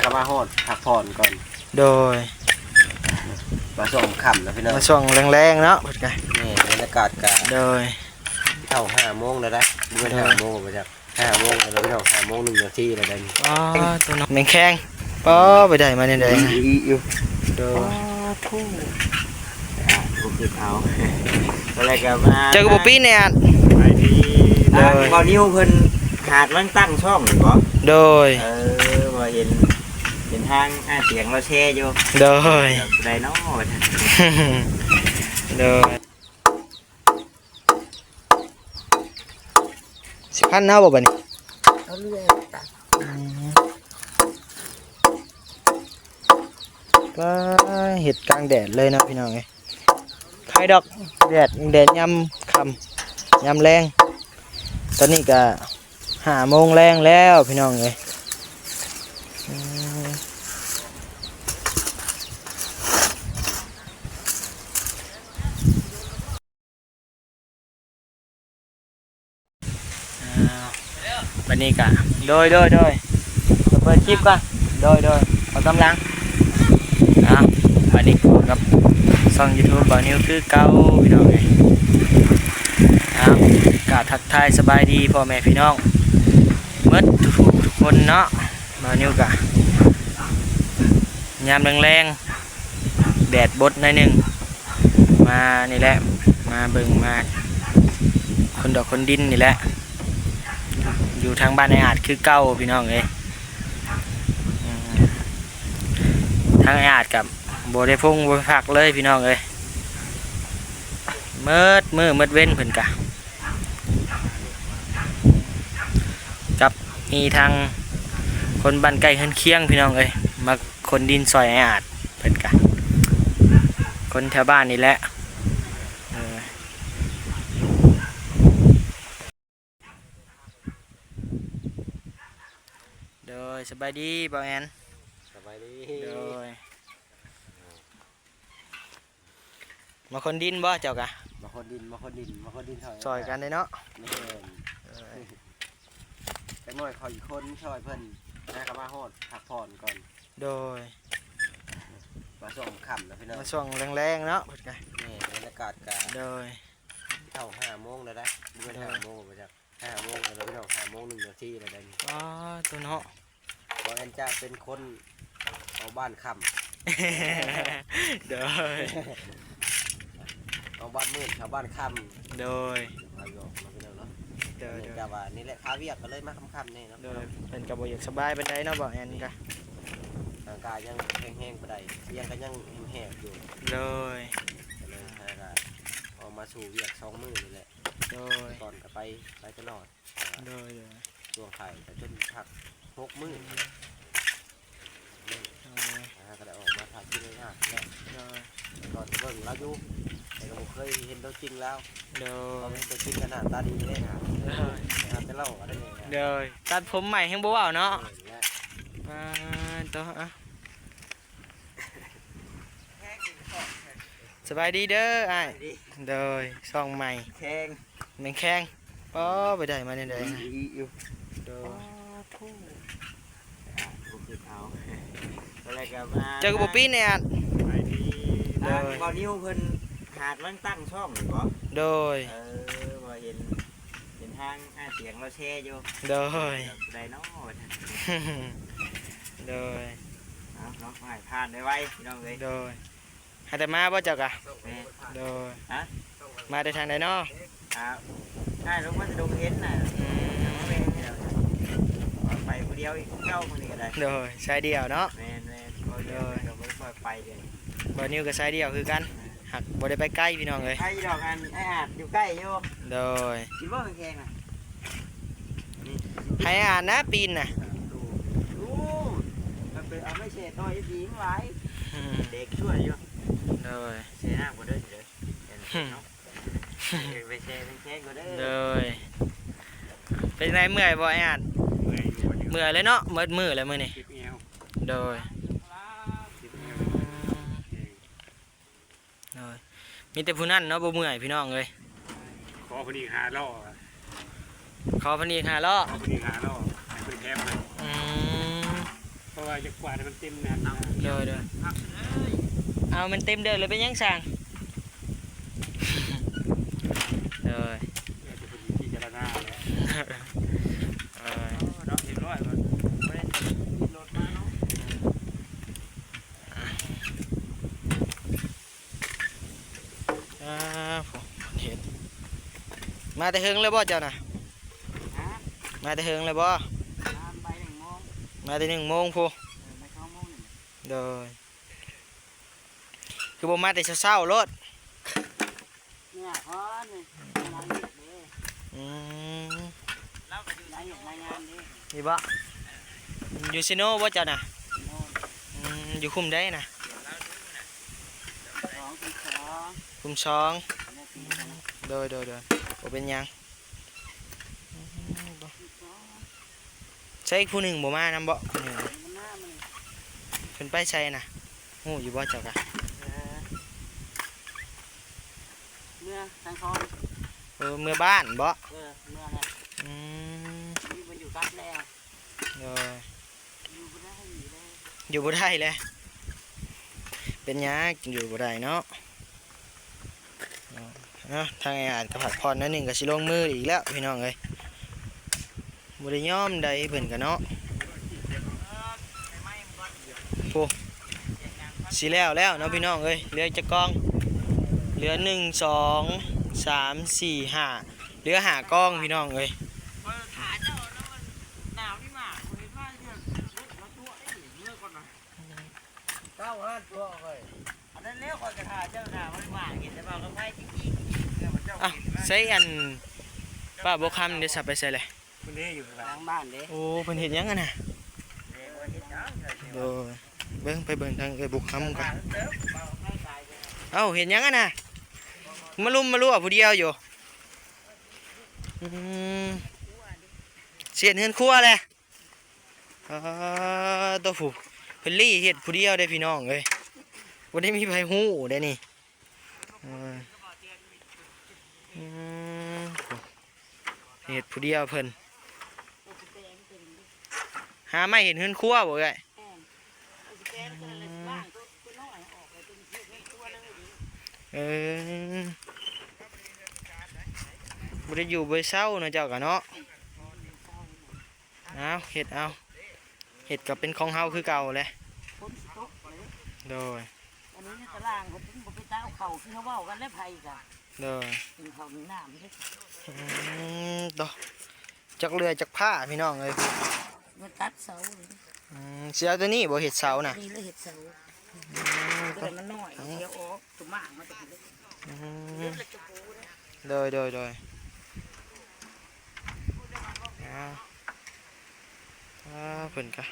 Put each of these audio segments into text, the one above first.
ก็มาโหดพักผ่อนก่อนโดยมาส่งค่ำนะพี่น้องมาช่วงแรงๆเนาะเพิ่นก็นี่บรรยากาศกะโดยเท่า5 โมงแล้วนะเมื่อ5 โมงมาจาก5 โมงแล้วพี่น้อง5 โมง1 นาทีแล้วได้นี่อ๋อตัวน้องแมงแข้งป้อไปได้มาได้อยู่โดยทุ่งเอาอะไรกันมาเจอกับบ่ปีเนี่ยไปที่บ่าวนิ้วเพิ่นหาดมันตั้งช่องหรือบ่โดยบ่เห็นทางเสียงเราแช่อยู่โดยได้เนาะโดย10,000เนาะบ่บัดนี้เอาเรื่อยก็เห็ดกลางแดดเลยนะพี่น้องไงไข่ดอกแดดยำค่ำยำแรงตอนนี้ก็5 โมงแรงแล้วพี่น้องไงวันนี้ก็โดยเปิดคลิปก่อนโดยเอากำลังวันนี้กับช่อง YouTube บ่าวนิวคือเก่าพี่น้องไงกราบทักทายสบายดีพ่อแม่พี่น้องเมื่อทุกคนเนาะบ่าวนิวกะยามแรงๆแดดบดหน่อยนึงมานี่แหละมาเบิ่งมาคนดอกคนดินนี่แหละอยู่ทางบ้านในอาจคือเก่าพี่น้องเอ้ยทางอาจกับโบได้พุ่งโบผักเลยพี่น้องเอ้ยมืดเว้นเพิ่นกะกับมีทางคนบ้านใกล้เฮือนเคียงพี่น้องเอ้ยมาคนดินซอยอาจเพิ่นกะคนแถวบ้านนี่แหละโดยสบายดีบ่าวแอนสบายดีโดยมาคนดินบ่เจ้ากะมาคนดินซอยกันเลยเนาะแต่หน่อยขออีกคนช่วยเพิ่นก็มาโหดพักผ่อนก่อนโดยมาส่งค่ำนะพี่น้องมาช่วงแรงๆเนาะเพิ่นกะนี่บรรยากาศกะโดยเท่า5 โมงแล้วนะเมื่อ5 โมงมาจาก5 โมงแล้วพี่น้อง5 โมง1 นาทีแล้วได้นี่อ๋อตัวเนาะบ่แอนจะเป็นคนเอาบ้านค่ำโดยเอาบ้านมืดชาวบ้านค่ำโดยมาอยู่มาพี่น้องเนาะโดยจะว่านี่แหละพาเวียกก็เลยมาค่ำๆนี่เนาะโดยเป็นกระบอกอยากสบายไปได้เนาะบ่แอนกะร่างกายยังแห้งๆไปได้ยังก็ยังแห้งอยู่เลยออกมาสู่เวียก2 มื้อนี่แหละโดยก่อนก็ไปตลอดโดยช่วงไข่แต่จนพัก6 มื้อก็ได้ออกมาถ่ายคลิปเลยนะก่อนเบิ่งแล้วอยู่แต่เราเคยเห็นตัวจริงแล้วเราเป็นตัวจริงขนาดตาดีเลยนะจะเล่าอะไรเนี่ยเดี๋ยวตัดผมใหม่ให้บัวเนาะตัวสบายดีเด้อไอ้เดี๋ยวส่องใหม่แข้งแมงแข้งป้อไปได้มาได้อยู่เดี๋ยวเอาอะไรกันมาเจอกับบ่ปีเนี่ยไปที่บ่าวนิ้วเพิ่นหาดมันตั้งช่องหรือบ่โดยบ่เห็นทางเสียงเราแช่อยู่โดยได้เนาะโดยเอาเนาะให้ผ่านได้ไว้พี่น้องเลยโดยหาแต่มาบ่เจ้ากะโดยมาได้ทางใดเนาะใช่ลงมาจะดงเห็นน่ะไปคนเดียวอีกเก้าคนนี้ก็ได้โดยสายเดียวเนาะแม่โดยไปเลยบ่นิ้วกับสายเดียวคือกันหักบ่ได้ไปใกล้พี่น้องเลยใกล้ดอกอันไอ้อาจอยู่ใกล้อยู่โดยคิดว่าแข็งน่ะให้อาจนะปีนน่ะมันเป็นเอาไม่เฉดหน่อยดีไว้เด็กช่วยอยู่โดยเสียหน้ากูเด้อเดี๋ยวไปเช็กูเด้อโดยเป็นไงเมื่อยบ่ไอ้อาจเมื่อยเลยเนาะมือเลยมื้อนี้โดยมีแต่ผู้นั้นเนาะบ่เมื่อยพี่น้องเลยขอพนี5 ล้อขอพนี5 ล้อขอพนี5 ล้อให้เป็นแคมเลยพ ราะว่าจะกวาดมันเต็มนะ เด้อเอามันเต็มเด้อเลยเป็นยังสั่งเด้อ จะเป็นพิจารณาแล้ว เราเห็นร้อยมันไม่ได้รถมาเนาะ ผมเห็นมาแต่เฮงเลยบ่เจ้าน่ะมาแต่เฮงเลยบ่ ใบ1 โมง มาแต่1 โมงพู ไม่เข้าโมงหนึ่ง เด้อคือบ่มาแต่เช้าๆรถ เนี่ยพอนี่รายเด็ดเด้ อืม เราก็อยู่รายเด็ดรายงานเด้ นี่บ่อยู่ซิโนบ่เจ้าน่ะ โน่น อยู่คุมได้น่ะ 2 2 คุมช่องโดยบ่เป็นหยังใช่ผู้หนึ่งบ่มานำบ่ผู้หนึ่งเพิ่นไปใช่น่ะฮู้อยู่บ่เจ้ากะ เมื่อทางคอน เมื่อบ้านบ่ เมื่อแหละ อืม นี่มันอยู่กัดแล้ว โดย อยู่บ่ได้อยู่ได้ อยู่บ่ได้เลยเป็นหยังอยู่บ่ได้เนาะทางไอ้อาจกระผัดพรนั่นหนึ่งก็สิลงมืออีกแล้วพี่น้องเอ้ยบ่ได้ยอมใดเพิ่นก็เนาะโอ้สิแล้วเนาะพี่น้องเอ้ยเหลือจักกองเหลือ1 2 3 4 5เหลือ5กองพี่น้องเอ้ย ขาเจ้าแล้วมันหนาวนี่มาเห็นว่าเนี่ยรถตัวเมื่อก่อนนะเก้าห้าตัวเลยอันนั้นเลี้ยวก่อนจะขาเจ้าหน้ามันมาเห็นแต่บอกกับไพ่จริงๆ อ่ะใส่อันป้าบ่คำเดี๋ยวสับไปใส่เลย คุณนี่อยู่หลั ล้าง งบ้านเด้ โอ้เพิ่นเฮ็ดหยังกันน่ะโดยเบิ่งไปเบิ่งทางบุกคำก่อนเอ้าเห็นหยังกันน่ะมาลุมมาลั่วผู้เดียวอยู่เสียนเฮือนครัวแหละตัวผู้เพิ่นลี่เฮ็ดผู้เดียวได้พี่น้องเอ้ยบ่ได้มีไผฮู้ได้นี่เฮ็ดผู้เดียวเพิ่นหาไม่เห็นเฮือนครัวบ่เอ้ยบ่ได้อยู่บ่ได้เศร้าเนาะเจ้าก็เนาะเอาเฮ็ดเอาเฮ็ดก็เป็นของเฮาคือเก่าแหละโดย อันนี้ตารางเขาถึงบ่ไปต้าเข่าที่เขาเว้ากันแล้วไผกัน โดย เป็นเขาหนึ่งน้ำเด้ ต่อจักเรือจักผ้าพี่น้องเอ้ย มันตัดเสา เสียตัวนี้บ่เฮ็ดเสาน่ะ นี่เลยเห็ดเสาก็เลยมันน้อยเดี๋ยวออกตัวมากมันจะเป็นเล็กจะปูนะ โดยเพิ่นกะ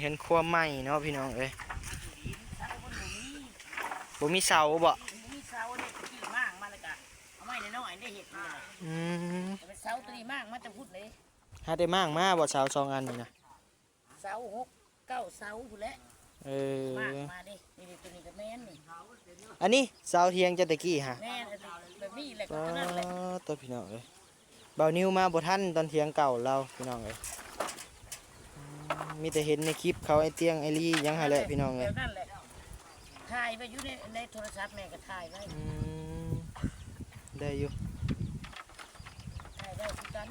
เห็นความไหม้เนาะพี่น้องเอ้ยบ่มีเสาบ่ มีเสาเนี่ยกี่มากมาเลยกะเอาไม้น้อยได้เห็ดเลยเป็นเสาตัวนี้มากมันจะพูดเลย หาได้มากมาบ่เสา2 อันนี่นะ เสา6 9เสาพูดแล้วมากมาดินี่ตัวนี้ก็แม่นนี่ อันนี้เสาเทียงจะตะกี้ฮะ แม่นแบบนี้แหละก็นั่นแหละ ตัวพี่น้องเอ้ยเบานิ้วมาบ่ทันตอนเทียงเก่าเราพี่น้องเอ้ยมีแต่เห็นในคลิปเขาไอ้เตียงไอ้ลี่ยังให้แหละพี่น้องเอ้ย นั่นแหละถ่ายไปอยู่ในโทรศัพท์แม่ก็ถ่ายไว้ ได้อยู่ ถ่ายได้ทุกกัน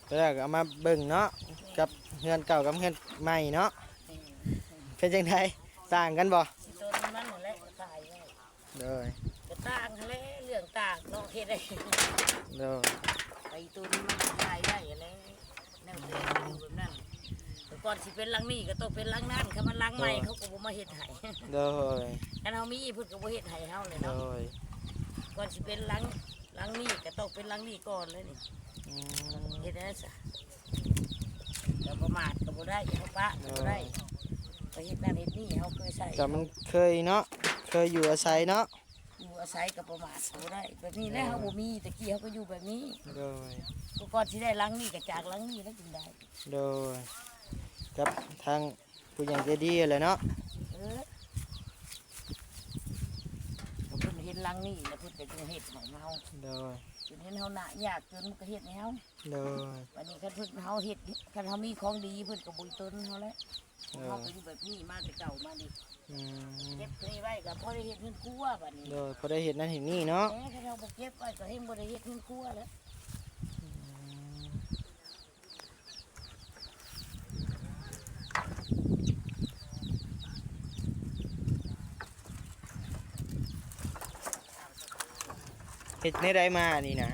ก็แล้วก็เอามาเบิ่งเนาะกับเฮือนเก่ากับเฮือนใหม่เนาะเป็นจังไดต่างกันบ่ สิตัวนั้นนั่นแหละถ่ายไว้ เด้อ ก็ต่างแหละเรื่องต่างเนาะเฮ็ดได้ เด้อ ไอ้ตัวนี้มันถ่ายได้อะไรแนวเดิมอยู่แบบนั้นแต่ก่อนสิเป็นหลังนี้ก็ต้องเป็นหลังนั้นถ้ามันหลังใหม่เขาก็บ่มาเฮ็ดให้ เด้อ คันเฮามีเพิ่นก็บ่เฮ็ดให้เฮาเลย เด้ เนาะ อ ก่อนสิเป็นหลังนี้ก็ต้องเป็นหลังนี้ก่อนเลยนี่เฮ็ดได้ซะก็ประมาทก็บ่ได้เฮาปะก็บ่ได้ไปเฮ็ดนั่นเฮ็ดนี่เฮาเคยใส่ แต่มันเคยเนาะเคยอยู่อาศัยเนาะ อยู่อาศัยก็ประมาทก็บ่ได้แบบนี้แล้วเฮาบ่มีตะกี้เฮาก็อยู่แบบนี้ เด้อ ก็ก่อนสิได้หลังนี้ก็จากหลังนี้แล้วจึงได้ เด้อกับทางผู้ใหญ่ใจดีแหละเนาะ เออ หลังนี่แล้วเพิ่นก็จึงเฮ็ดให้เฮา โดย จนเห็นเฮาหน้ายากจนมันก็เฮ็ดให้เฮา โดย วันนี้คันเพิ่นเฮาเฮ็ดคันเฮามีของดีเพิ่นก็บ่ยต้นเฮาแล้วเฮาก็อยู่แบบนี้มาแต่เก่ามาดิ อืม เก็บเคยไว้ก็พอได้เฮ็ดเงินครัวบัดนี้ โดยพอได้เห็นนั่นเห็นนี่เนาะ แหมคันเฮาบ่เก็บไว้ก็เฮ็ดบ่ได้เฮ็ดเงินครัวแล้ว เห็ดในใดมานี่นะ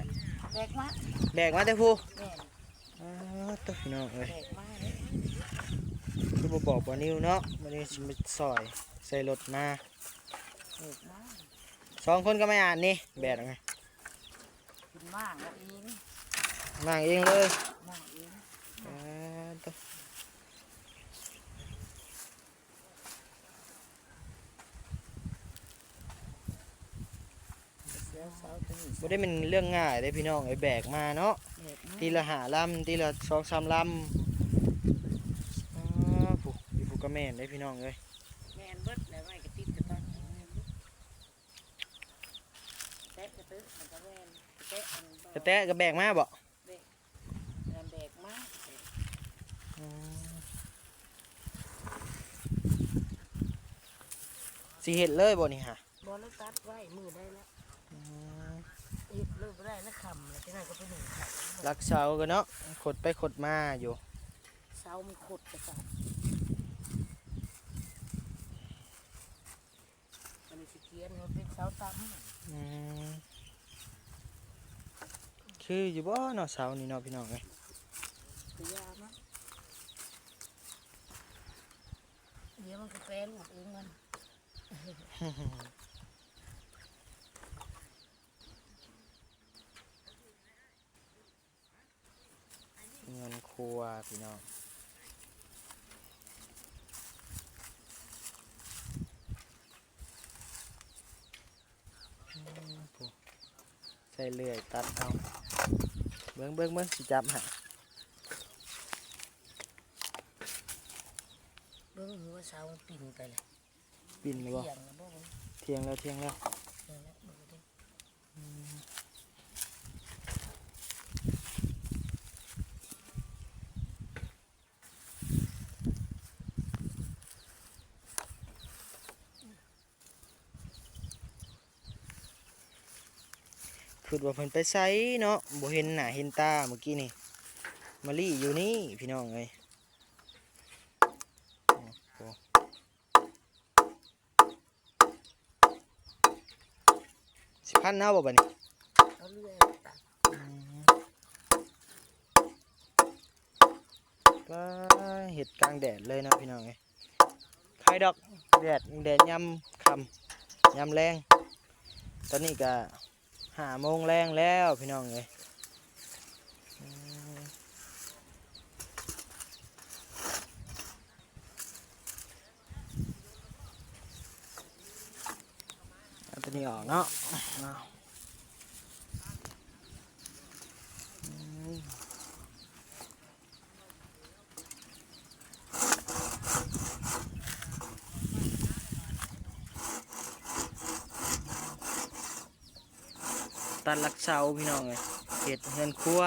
แบกมา แบกมาแต่ผู้ แม่น อ๋อตัวพี่น้องเอ้ย แบกมาเลย คือบ่บอกบ่นิ้วเนาะวันนี้สิไปซอยใส่รถมา แบกมา 2 คนก็ไม่อ่านนี่แบกเอาไง กินมากแล้วเอง นั่งเองเลย มากเอง อ๋อตัว เสียเสาตัวนี้ บ่ได้เป็นเรื่องง่ายเด้พี่น้องไอ้แบกมาเนาะ แบกมา ทีละ5 ลำทีละ2-3 ลำอ๋อผู้อยู่ผู้ก็แม่นได้พี่น้องเอ้ย แม่นเบิดแล้วไว้ก็ติดกระตันแม่นเบิดแตะกระตึกมันก็แม่นแตะอันบ่ แต่แต่ก็แบกมาบ่ แบกมา อืมสิเฮ็ดเลยบ่นี่ฮะ บ่แล้วตัดไว้มือได้แล้ว อืม เฮ็ดเลยบ่ได้แล้วคำแล้วจังไดก็ไปหนึ่งค่ะ รักเสาก็เนาะขดไปขดมาอยู่ เสามันขดกระตันมันสิเขียนมันเป็นเสาต่ำ อืมคืออยู่บ่เนาะเสานี่เนาะพี่น้องเอ้ย คือยามั้งเดี๋ยวมันก็แปรรูปเองมัน เงินครัวพี่น้องอืมผู้ใส่เลื่อยตัดเอาเบิ่งสิจับให้ เบิ่งหัวเสามันปิ่นไปเลย ปิ่นเลยบ่ เที่ยงแล้วบ่เบิ่ง เที่ยงแล้ว เที่ยงแล้วเบิ่งดิ คือว่าเพิ่นไปไสเนาะบ่เห็นหน้าเห็นตาเมื่อกี้นี่มะลิอยู่นี่พี่น้องเอ้ยโอ้โหสิพันเอาบ่บัดนี้ เอาเลื่อยตัด ก็เห็ดกลางแดดเลยนะพี่น้องเอ้ยไข่ดอกแดดยำค่ำยำแรงตอนนี้ก็5 โมงแรงแล้วพี่น้องเอ้ยอืมเอาตัวนี้ออกเนาะเอาอืม ตัดลักเสาพี่น้องเลยเห็ดเฮือนครัว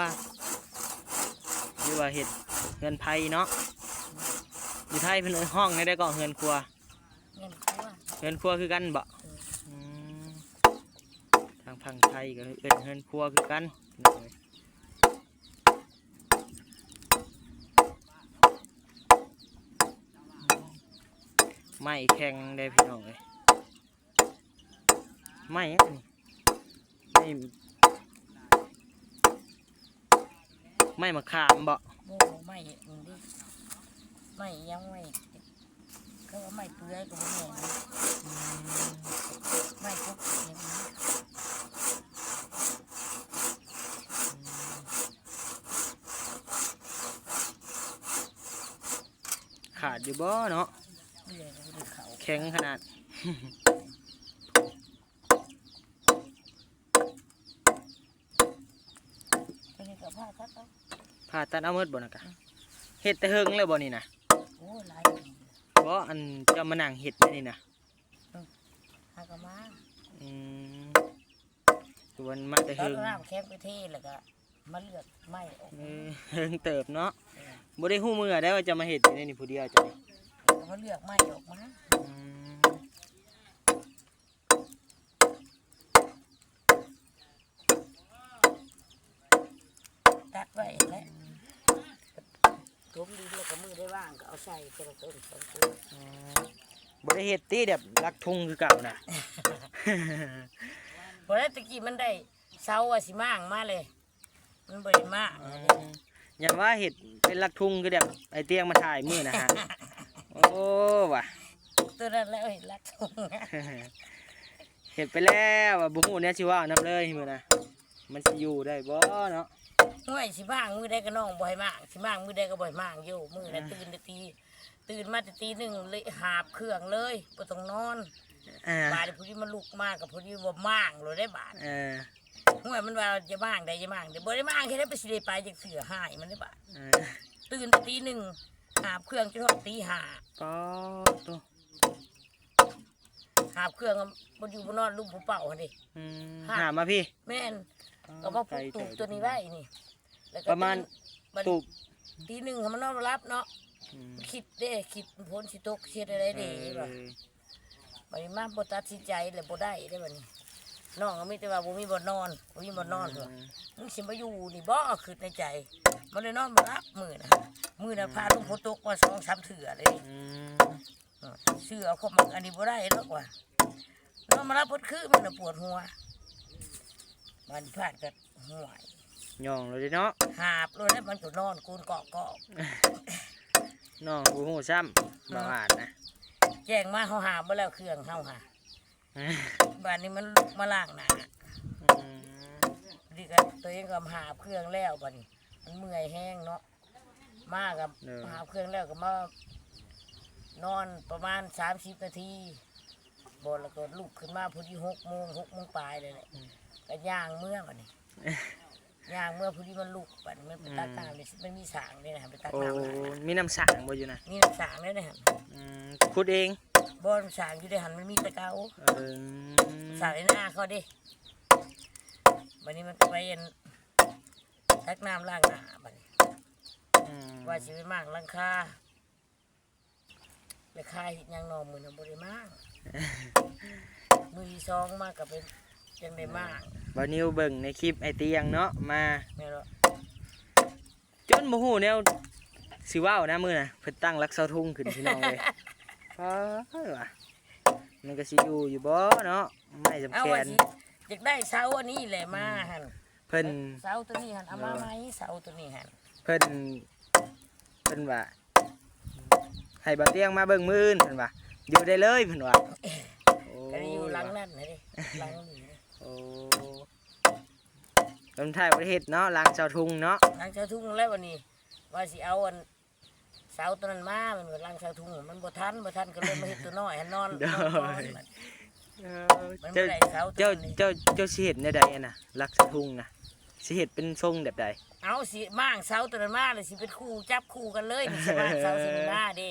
หรือว่าเห็ดเฮือนไผ่เนาะอยู่ไทยเพิ่นเอิ้นห้องในได้ก็เฮือนครัว เงินครัว เฮือนครัวคือกันบ่มทางฝั่งไทยก็เอิ้นเฮือนครัวคือกันพี่น้องเอ้ยไม้แข็งได้พี่น้องเลยไม้อันนี้ไม่มะขามบ่ โม่ไม่มึงดิไม่ยังไม่เขาว่าไม่เปื่อยก็บ่แม่นนะไม่พกอย่างนี้ ขาดอยู่บ่เนาะ เลื่อยก็บ่ได้เขา แข็งขนาด ไปนี่ก็ผ้าตัดเอา ผ่าตัดเอาหมดบ่นะกะเฮ็ดแต่เฮิงเลยบ่นี่นะ โอ้หลายปี บ่อันจะมานั่งเฮ็ดได้นี่นะ หากะมา อืม วนมาแต่ ตอ หึ น ง น้ำแข็งไปเทแล้วก็มาเลือกไม้ออก หึงเติบเนาะบ่ได้ฮู้มื้อได้ว่าจะมาเฮ็ดอยู่ในนี่ผู้เดียวจ้ะ แล้วก็มาเลือกไม้ออกมา อืม ตัดไว้แล้วทุบดีแล้วก็มือได้ว่างก็เอาใส่กระต้นสองตัว บ่ได้เฮ็ดติแบบลักทุ่งคือเก่าน่ะ พอแล้วตะกี้มันได้เสาอะสิมางมาเลย มันบ่ได้มาง อย่าว่าเห็ดเป็นลักทุ่งคือแบบไอเตียงมาถ่ายมือนะฮะ โอ้ว่ะ ตัวนั้นแล้วเห็นลักทง เห็ดไปแล้วว่ะบุ้งเนี่ยชิว่าน้ำเลยมือนะมันสิอยู่ได้บ่เนาะ ห่วยสิมางมือได้ก็น้องบ่ให้มางสิมางมือได้ก็บ่ให้มางอยู่มือน่ะตื่นมาแต่ตีหนึ่งเลยหาบเครื่องเลยบ่ต้องนอน อ่า บาดผู้ที่มันลุกมากกับผู้ที่บ่มางเลยได้บาด เออ ห่วยมันว่าจะมางได้จะมางได้บ่ได้มางแค่ได้ไปสิได้ไปจักเสือหายมันได้บาด เออ ตื่นแต่ตีหนึ่งหาบเครื่องจนถึงตีห้า ป๊อตัว หาบเครื่องบ่อยู่บ่นอนลุมผู้เป่าหั่นดิ หามาพี่ แม่นก็มาปลูกตูบตัวนี้ไว้นี่แล้วก็ ประมาณ บัด ตูบ ตีหนึ่งให้มันนอนบ่รับเนาะ อืม คิดเด้คิดพ้นสิตกเสียได้เด้ว่าบัดนี้มาบ่ตัดสินใจแล้วบ่ได้ได้บัดนี้น้องก็มีแต่ว่าบ่มีบ่นอนบ่มีบ่นอนเถอะมึงสิมาอยู่นี่บ่คิดในใจมันเลยนอนบ่รับมื้อน่ะพาลุงฝนตกมา2-3เทื่อเลยนี่ อืม เชื่อเอาเข้ามาอันนี้บ่ได้ดอกว่านอนมารับพดคือมันน่ะปวดหัวมันพลาดก็ห่วย ย่องเลยเนาะ หาบเลยแล้วมันก็นอนกูนเกาะ น้องบูฮู้ซ้ำบ่อ่านนะ แจ้งมาเขาหาบ่แล้วเครื่องเฮาหาบ้านนี้มันลุกมาล้างหน้า อืม ดีก็ตัวเองก็หาเครื่องแล้วบัดนี้มันเมื่อยแห้งเนาะมากับหาเครื่องแล้วก็มานอนประมาณ30นาทีบ่แล้วก็ลุกขึ้นมาพอดี6 โมงปลายเลยแหละก็ย่างเมื่อบัดนี้ย่างเมื่อพอดีมันลุกบัดนี้มันไปตักน้ำนี่มันมีสางนี่นะไปตัก โอ้ น้ำ มีน้ำสางบ่อยู่นะ มีน้ำสางด้วยนะฮะ อืมขุดเอง บ่น้ำสางอยู่ในหันมันมีตะเกา เออ สางในหน้าเขาดิบัดนี้มันก็ไปเย็นตักน้ำล้างหน้าบัดนี้ อืม ว่าสิไปมากหลังคาไปคายเฮ็ดหยังนอมือน่ะบ่ได้มากมือที่สองมากก็เป็นจังได้มาก บ่นิวเบิ่งในคลิปไอเตียงเนาะมา แม่นบ่ จนบ่ฮู้แนวสิเว้านะมื้อน่ะเพิ่นตั้งรักเสาทุ่งขึ้นพี่น้องเลย ว่ะมันก็สิอยู่บ่เนาะไม่สำ เอา คั ว่า ญ สิอยากได้เสาอันนี้แหละมาหั่น เพิ่น เสาตัวนี้หั่นเอามาไหมเสาตัวนี้หั่น เพิ่นว่าให้บ่เตียงมาเบิ่งมื้ออื่นเพิ่นว่าอยู่ได้เลยเพิ่นว่าโอ้ ก็อยู่หลังนั่นนะดิหลังนี้นะ โอ้ลำไทยประเทศเนาะล้างเสาทุ่งเนาะ หลังเสาทุ่งแล้ววันนี้ว่าสิเอาอันเสาตัวนั้นมามันว่าหลังเสาทุ่งมันบ่ทันก็เลยมาเฮ็ดตัวน้อยให้นอนนอนก่อนมัน มันบ่ เจ้า ได้เสาตัว เจ้า นี้ เจ้าเจ้าสิเฮ็ดแนวใดอะน่ะรักเสาทุ่งน่ะสิเฮ็ดเป็นทรงแบบใด เอาสิม่างเสาตัวนั้นมาเลยสิเป็นคู่จับคู่กันเลยนี่สิม่างเสาสิมาเด้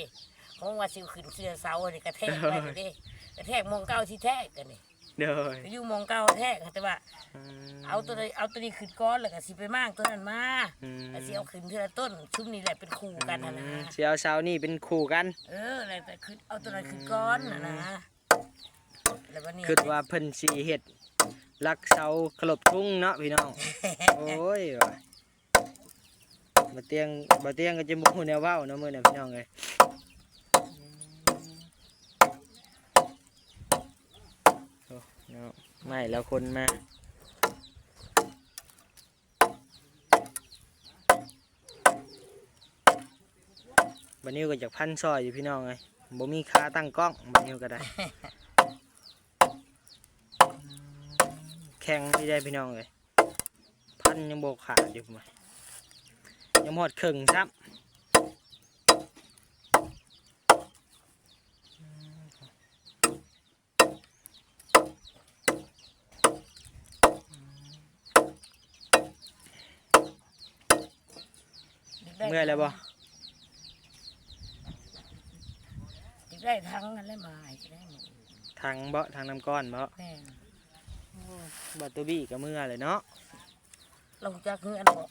ของว่าสิขึ้นเสื้อเสานี่กระแทกไปเด้กระแทกมองเก่าสิแทกกันนี่ เด้อ ไปอยู่มองเก่าแทกแต่ว่า เอาตัวนี้ขึ้นก้อนแล้วก็สิไปม่างตัวนั้นมาแล้วสิเอาขึ้นทีละต้นชุมนี่แหละเป็นคู่กันนะ สิเอาเสานี่เป็นคู่กัน แล้วแต่ขึ้นเอาตัวนั้นขึ้นก้อนนะแล้ววันนี้ คิดว่าเพิ่นสิเฮ็ดรักเสาขลบทุ่งเนาะพี่น้อง โอ้ยว่ะบ่เตียงก็จะบ่ฮู้แนวเว้าเนาะมื้อนี้พี่น้องเอ้ยโอ้เนาะไม่แล้วคนมาบัดนี้ก็จากพันซอยอยู่พี่น้องเอ้ยบ่มีขาตั้งกล้องบัดนี้ก็ได้ แข่งที่ได้พี่น้องเลยพันยังโบกขาดอยู่มั้ยยังหมดครึ่งซ้ำเมื่อยแล้วบ่ ได้ทั้งนั้นแล้วมาจะได้หมด ทางเบาะทางน้ำก้อนเบาะ แม่ บัตเตอร์บี้กับมือเลยเนาะ เราจักเงินบอก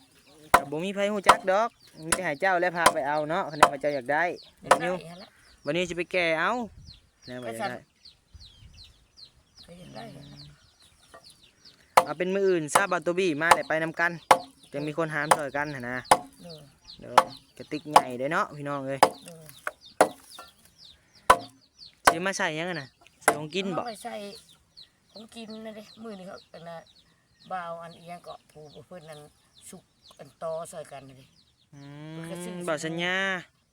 กับบ่มีไผฮู้จักดอกมีแต่ให้เจ้าและพาไปเอาเนาะคะแนนว่าเจ้าอยากได้ ได้ นิว แล้ว วันนี้จะไปแก่เอาแนวว่าอยากได้ ก็ยังได้ เอาเป็นมืออื่นซาบัตเตอร์บี้มาได้ไปนำกันจะมีคนหามช่วยกันหั่นนะ เออ เดี๋ยวกระติกใหญ่เด้เนาะพี่น้องเอ้ย เออ สิมาใส่ยังไงน่ะใส่ของกินบ่ เอาไปใส่ของกินนะเด้มื้อนี้เขาเป็นน่ะบ่าวอันอีหยังก็ผู้เพิ่นนั่นสุกอันตอซอยกันนะเด้ อื มันก็ซื้อ บ่สัญญา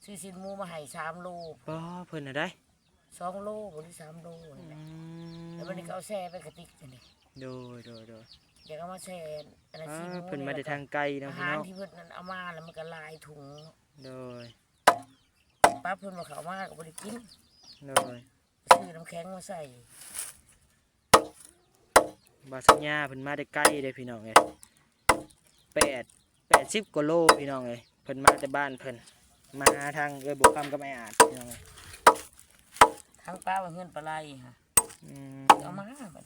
ซื้อสินหมูมาให้3โล บ่เพิ่นน่ะได้ 2โลบ่หรือ3โลนี่แหละแล้ววันนี้ก็เอาแช่ไปกระติกนี่ โดย เดี๋ยวเอามาแช่อันนั้นสินหมู เพิ่นมาได้ทางไกลเนาะ อา พี่ หาร น้อง ที่เพิ่นนั่นเอามาแล้วมันก็ลายถุง โดย ป้าเพิ่นว่าเขาเอามาก็บ่ได้กิน โดย ซื้อน้ำแข็งมาใส่ บ่สัญญาเพิ่นมาได้ไกลเด้พี่น้องเอ้ย80กว่าโลพี่น้องเอ้ยเพิ่นมาแต่บ้านเพิ่นมาทางบ่คำกับไอ้อาจพี่น้องเอ้ย ทางป้าว่าเงินปลาไหลฮะ อืม เอามาบัด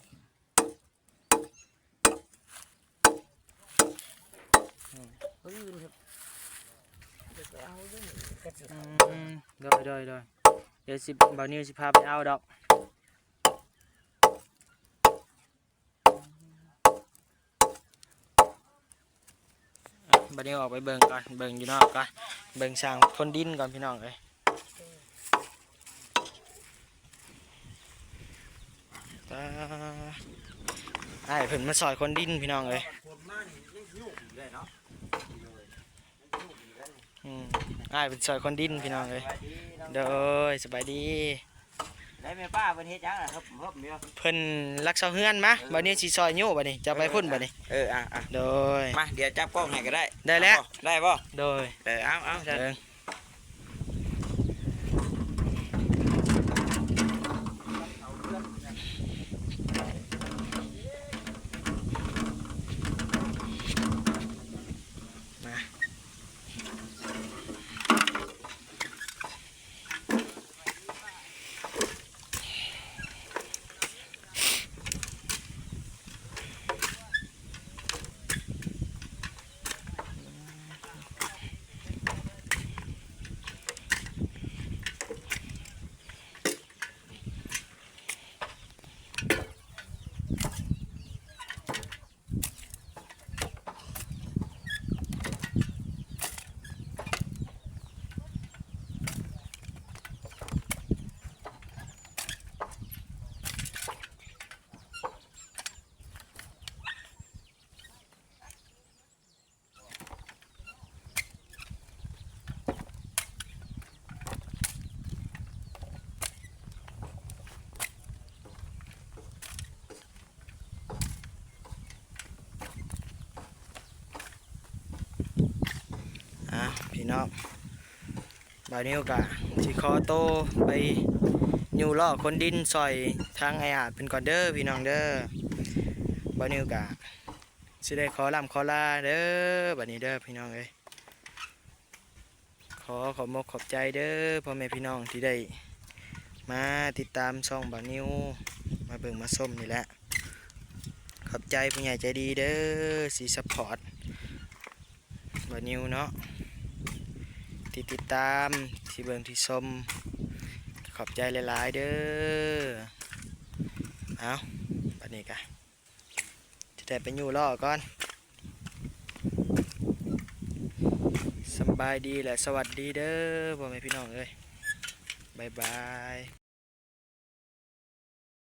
นี้อื่นครับเดี๋ยวไปเอาด้วยก็สิเอา โดยเดี๋ยวสิบ่าวนิวสิพาไปเอาดอกบัดนี้ออกไปเบิ่งก่อนเบิ่งอยู่นอกก่อนเบิ่งสร้างคนดินก่อนพี่น้องเอ้ยอ้ายเพิ่นมาซอยคนดินพี่น้องเอ้ย ผมมานี่ยังยุ่งอยู่เลยเนาะ อ้ายเป็นซอยคนดินพี่น้องเอ้ยโดยสบายดี ได้แม่ป้าเพิ่นเฮ็ดหยังล่ะครับผมเดียว เพิ่นรักเสาเฮือนมาบัดนี้สิซอยอยู่บัดนี้จะไปพุ่นบัดนี้ อ่ะ โดย มาเดี๋ยวจับกล้องให้ก็ได้ ได้แล้ว ได้บ่ โดย เอา เดินมาพี่น้องบ่าวนิ้วกะสิขอโตไปอยู่ล่อคนดินซอยทางไอ้อาจเป็นก่อนเด้อพี่น้องเด้อบ่าวนิ้วกะสิได้ขอลาเด้อบัดนี้เด้อพี่น้องเอ้ยขอบมกขอบใจเด้อพ่อแม่พี่น้องที่ได้มาติดตามช่องบ่าวนิ้วมาเบิ่งมาส้มนี่แหละขอบใจผู้ใหญ่ใจดีเด้อสิซัพพอร์ตบ่าวนิ้วเนาะที่ติดตามที่เบิ่งที่ชมขอบใจหลายๆเด้อเอาบัดนี้กะจะได้ไปอยู่ล่อก่อนสบายดีและสวัสดีเด้อพ่อแม่พี่น้องเอ้ยบ๊ายบาย